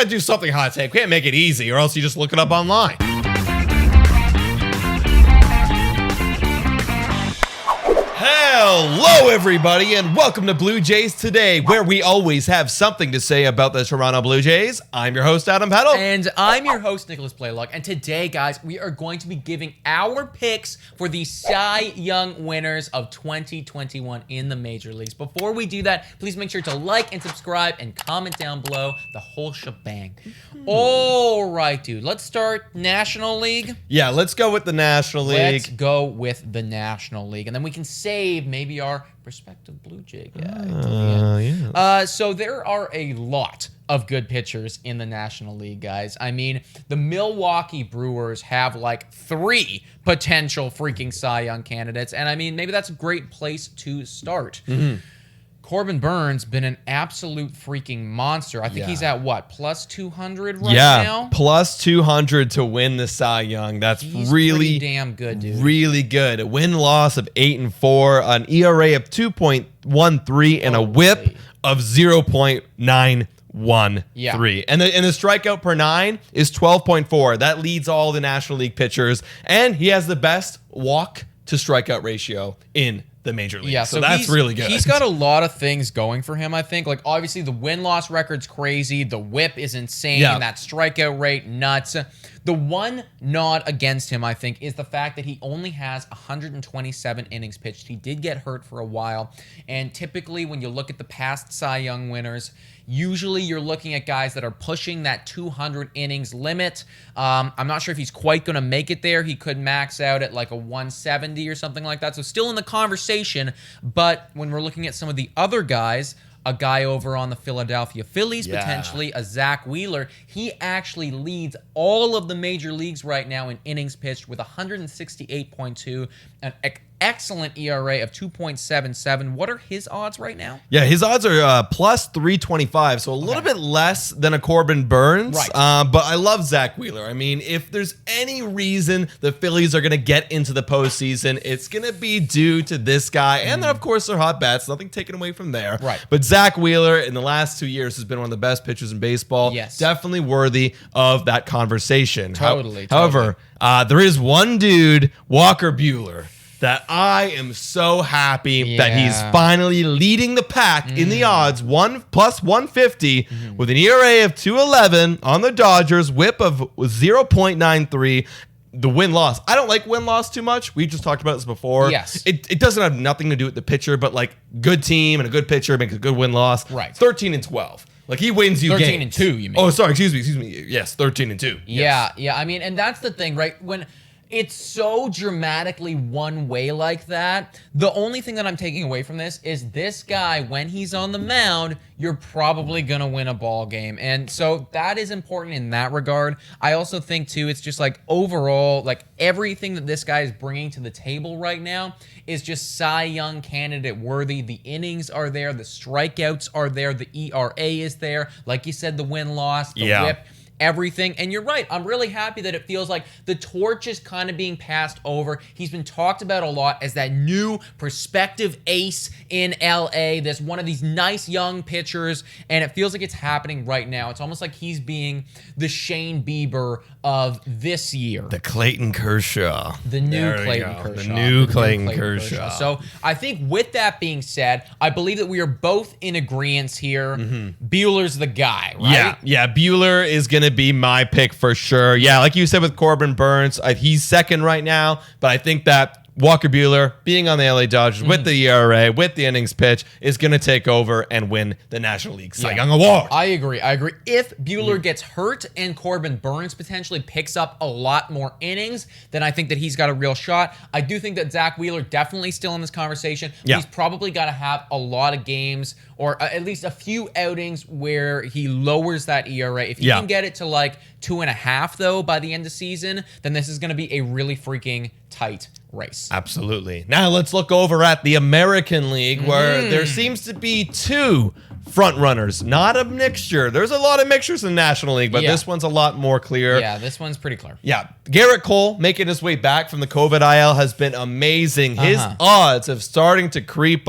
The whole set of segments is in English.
gotta do something hot take. We can't make it easy, or else you just look it up online. Hello, everybody, and welcome to Blue Jays Today, where we always have something to say about the Toronto Blue Jays. I'm your host, Adam Peddle. And I'm your host, Nicholas Playlock. And today, guys, we are going to be giving our picks for the Cy Young winners of 2021 in the Major Leagues. Before we do that, please make sure to like and subscribe and comment down below, the whole shebang. All right, dude, let's start National League. Yeah, let's go with the National League. Let's go with the National League, and then we can save maybe our prospective Blue Jay guy. So there are a lot of good pitchers in the National League, guys. I mean, the Milwaukee Brewers have like 3 potential freaking Cy Young candidates, and I mean, maybe that's a great place to start. Corbin Burns been an absolute freaking monster. I think he's at what, plus 200 right now? Plus 200 to win the Cy Young. He's really damn good, dude. Really good. A win-loss of 8-4, an ERA of 2.13, and a WHIP of 0.913. And the strikeout per 9 is 12.4. That leads all the National League pitchers, and he has the best walk to strikeout ratio in the Major League. Yeah, so that's really good. He's got a lot of things going for him, I think. Like, obviously, the win-loss record's crazy. The WHIP is insane. Yeah. And that strikeout rate, nuts. The one nod against him, I think, is the fact that he only has 127 innings pitched. He did get hurt for a while. And typically, when you look at the past Cy Young winners, usually you're looking at guys that are pushing that 200 innings limit. I'm not sure if he's quite going to make it there. He could max out at like a 170 or something like that. So still in the conversation. But when we're looking at some of the other guys, a guy over on the Philadelphia Phillies, potentially, a Zack Wheeler, he actually leads all of the major leagues right now in innings pitched with 168.2, an excellent ERA of 2.77. What are his odds right now? Yeah, his odds are plus 325, so a little bit less than a Corbin Burns. Right. But I love Zack Wheeler. I mean, if there's any reason the Phillies are going to get into the postseason, it's going to be due to this guy. And then, of course, their hot bats. Nothing taken away from there. Right. But Zack Wheeler, in the last 2 years, has been one of the best pitchers in baseball. Yes. Definitely worthy of that conversation. Totally. However, there is one dude, Walker Buehler, that I am so happy that he's finally leading the pack in the odds, plus 150 with an ERA of 2.11 on the Dodgers, WHIP of 0.93. The win-loss. I don't like win-loss too much. We just talked about this before. Yes. It doesn't have nothing to do with the pitcher, but like good team and a good pitcher makes a good win-loss. Right. 13-12. Like he wins you 13 games. and 2, you mean? Oh, sorry. Excuse me. Yes, 13-2. Yeah. I mean, and that's the thing, right? When it's so dramatically one way like that, the only thing that I'm taking away from this is this guy, when he's on the mound, you're probably going to win a ball game. And so that is important in that regard. I also think, too, it's just like overall, like everything that this guy is bringing to the table right now is just Cy Young candidate worthy. The innings are there. The strikeouts are there. The ERA is there. Like you said, the win-loss, the WHIP. Everything. And you're right. I'm really happy that it feels like the torch is kind of being passed over. He's been talked about a lot as that new prospective ace in LA. There's one of these nice young pitchers, and it feels like it's happening right now. It's almost like he's being the Shane Bieber of this year. The Clayton Kershaw. The new Clayton Kershaw. The new Clayton Kershaw. So I think with that being said, I believe that we are both in agreement here. Buehler's the guy, right? Yeah. Buehler is going to be my pick for sure. Yeah, like you said with Corbin Burns, he's second right now, but I think that Walker Buehler, being on the LA Dodgers with the ERA, with the innings pitch, is going to take over and win the National League Cy Young Award. I agree. If Buehler gets hurt and Corbin Burns potentially picks up a lot more innings, then I think that he's got a real shot. I do think that Zack Wheeler definitely still in this conversation. But he's probably got to have a lot of games or at least a few outings where he lowers that ERA. If he can get it to like 2.5, though, by the end of the season, then this is going to be a really freaking tight race. Absolutely. Now let's look over at the American League, where there seems to be 2 front runners, not a mixture. There's a lot of mixtures in the National League, but Yeah. this one's a lot more clear. Yeah, this one's pretty clear. Yeah, Gerrit Cole making his way back from the COVID IL has been amazing. His odds have starting to creep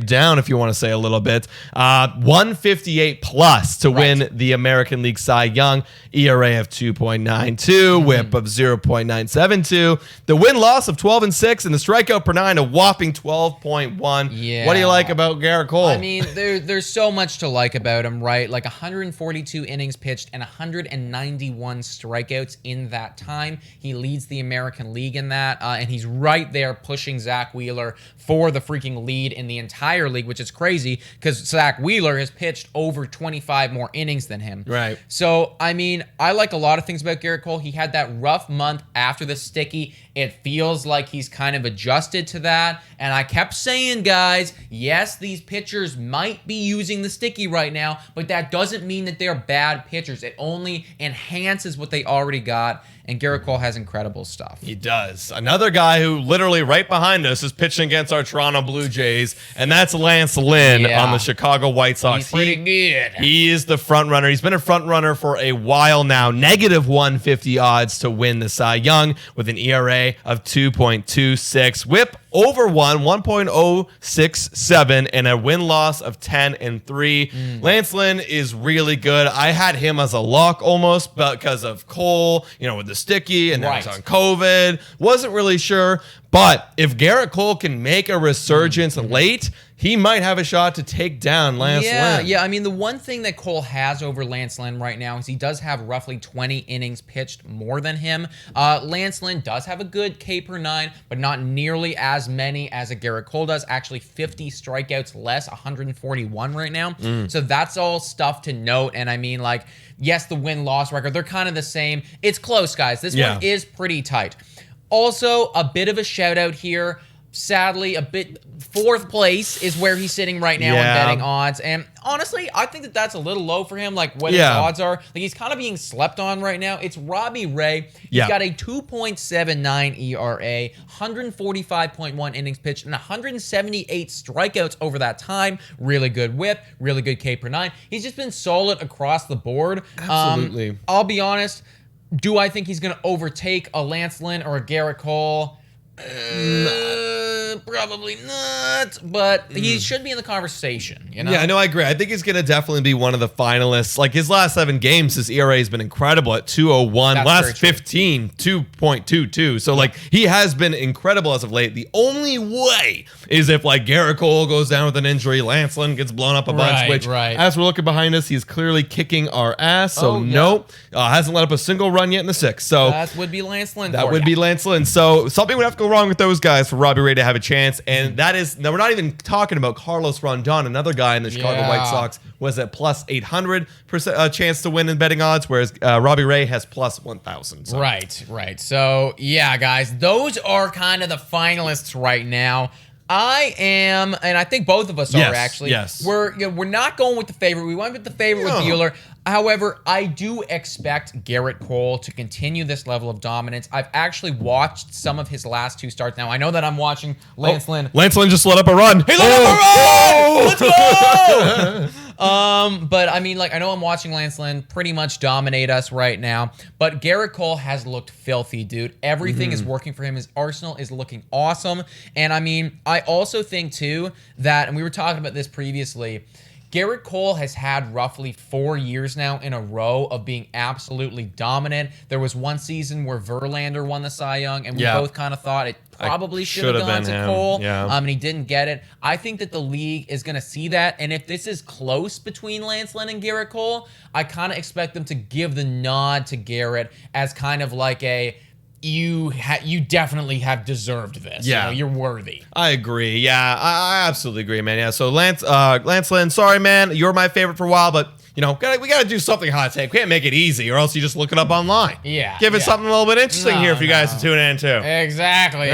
down, if you want to say a little bit. 158 plus to win the American League Cy Young. ERA of 2.92, WHIP of 0.972. The win-loss of 12-6, and the strikeout per nine a whopping 12.1. Yeah. What do you like about Gerrit Cole? I mean, there's so much to like about him, right? Like 142 innings pitched and 191 strikeouts in that time. He leads the American League in that, and he's right there pushing Zack Wheeler for the freaking lead in the entire league, which is crazy because Zack Wheeler has pitched over 25 more innings than him. Right. So, I mean, I like a lot of things about Gerrit Cole. He had that rough month after the sticky. It feels like he's kind of adjusted to that. And I kept saying, guys, yes, these pitchers might be using the sticky right now, but that doesn't mean that they're bad pitchers. It only enhances what they already got. And Gerrit Cole has incredible stuff. He does. Another guy who literally right behind us is pitching against our Toronto Blue Jays, and that's Lance Lynn on the Chicago White Sox. He's pretty good. He is the front runner. He's been a front runner for a while now. Negative 150 odds to win the Cy Young with an ERA of 2.26. WHIP over 1.067, and a win-loss of 10-3. Lance Lynn is really good. I had him as a lock almost because of Cole, with the sticky, and now he's on COVID. Wasn't really sure. But if Gerrit Cole can make a resurgence late, he might have a shot to take down Lance Lynn. Yeah, I mean, the one thing that Cole has over Lance Lynn right now is he does have roughly 20 innings pitched more than him. Lance Lynn does have a good K per nine, but not nearly as many as a Gerrit Cole does. Actually, 50 strikeouts less, 141 right now. So that's all stuff to note. And I mean, like, yes, the win-loss record, they're kind of the same. It's close, guys. This one is pretty tight. Also, a bit of a shout out here. Sadly, fourth place is where he's sitting right now in betting odds. And honestly, I think that that's a little low for him, like what his odds are. Like, he's kind of being slept on right now. It's Robbie Ray. He's got a 2.79 ERA, 145.1 innings pitched, and 178 strikeouts over that time. Really good whip, really good K per nine. He's just been solid across the board. Absolutely. I'll be honest. Do I think he's going to overtake a Lance Lynn or a Gerrit Cole? Probably not, but he should be in the conversation, Yeah, no, I agree. I think he's going to definitely be one of the finalists. Like, his last 7 games, his ERA has been incredible at 2.01. Last 15, 2.22. So, like, he has been incredible as of late. The only way is if, like, Gerrit Cole goes down with an injury, Lance Lynn gets blown up a bunch, which, as we're looking behind us, he's clearly kicking our ass. So, nope. Hasn't let up a single run yet in the 6th. So, that would be Lance Lynn. That would be Lance Lynn. So, something would have to go wrong with those guys for Robbie Ray to have a chance, and that is, now we're not even talking about Carlos Rondon, another guy in the Chicago White Sox was at plus 800% chance to win in betting odds, whereas Robbie Ray has plus 1,000. So. Right. So, yeah, guys, those are kind of the finalists right now. I am, and I think both of us are actually. Yes. We're not going with the favorite. We went with the favorite with Buehler. However, I do expect Gerrit Cole to continue this level of dominance. I've actually watched some of his last 2 starts. Now, I know that I'm watching Lance Lynn. Lance Lynn just let up a run. He let up a run! Let's go! But I mean, like, I know I'm watching Lance Lynn pretty much dominate us right now, but Gerrit Cole has looked filthy, dude. Everything is working for him. His arsenal is looking awesome. And I mean, I also think too that, and we were talking about this previously, Gerrit Cole has had roughly 4 years now in a row of being absolutely dominant. There was one season where Verlander won the Cy Young, and we both kind of thought it probably should have gone to Cole, and he didn't get it. I think that the league is going to see that, and if this is close between Lance Lynn and Gerrit Cole, I kind of expect them to give the nod to Gerrit as kind of like a, you definitely have deserved this. You're worthy. I agree. I absolutely agree, man. So Lance Lynn, sorry, man, you're my favorite for a while, but we got to do something hot take. We can't make it easy, or else you just look it up online. Yeah. Give it something a little bit interesting here for you guys to tune in too. Exactly.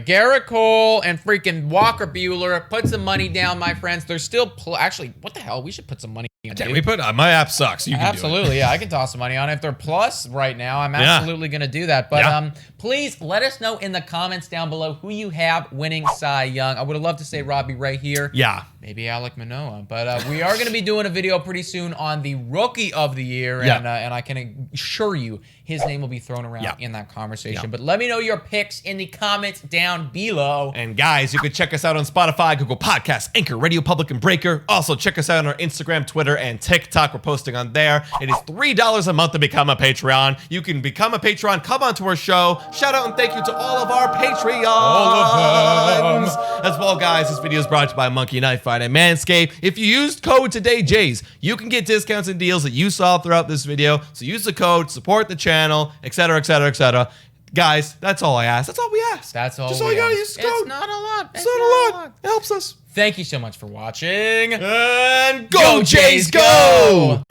Gerrit Cole and freaking Walker Buehler. Put some money down, my friends. There's still actually, what the hell? We should put some money in. Yeah, we put my app sucks. You can absolutely, do it. Yeah. I can toss some money on it. If they're plus right now, I'm absolutely gonna do that. But please let us know in the comments down below who you have winning Cy Young. I would have loved to say Robbie Ray here. Yeah. Maybe Alek Manoah. But we are gonna be doing a video pretty soon on the Rookie of the Year, and I can assure you his name will be thrown around in that conversation. But let me know your picks in the comments down below. And guys, you can check us out on Spotify, Google Podcasts, Anchor, Radio Public, and Breaker. Also, check us out on our Instagram, Twitter, and TikTok. We're posting on there. It is $3 a month to become a Patreon. You can become a Patreon, come onto our show. Shout out and thank you to all of our Patreons. All of them. As well, guys, this video is brought to you by Monkey Knife Fight and Manscaped. If you used code TODAYJays, you can get discounts and deals that you saw throughout this video. So use the code, support the channel, etc., etc., etc. Guys, that's all I ask. That's all we ask. That's all. Just all you gotta use the code. It's not a lot. It's not a lot. It helps us. Thank you so much for watching. And go Jays, go!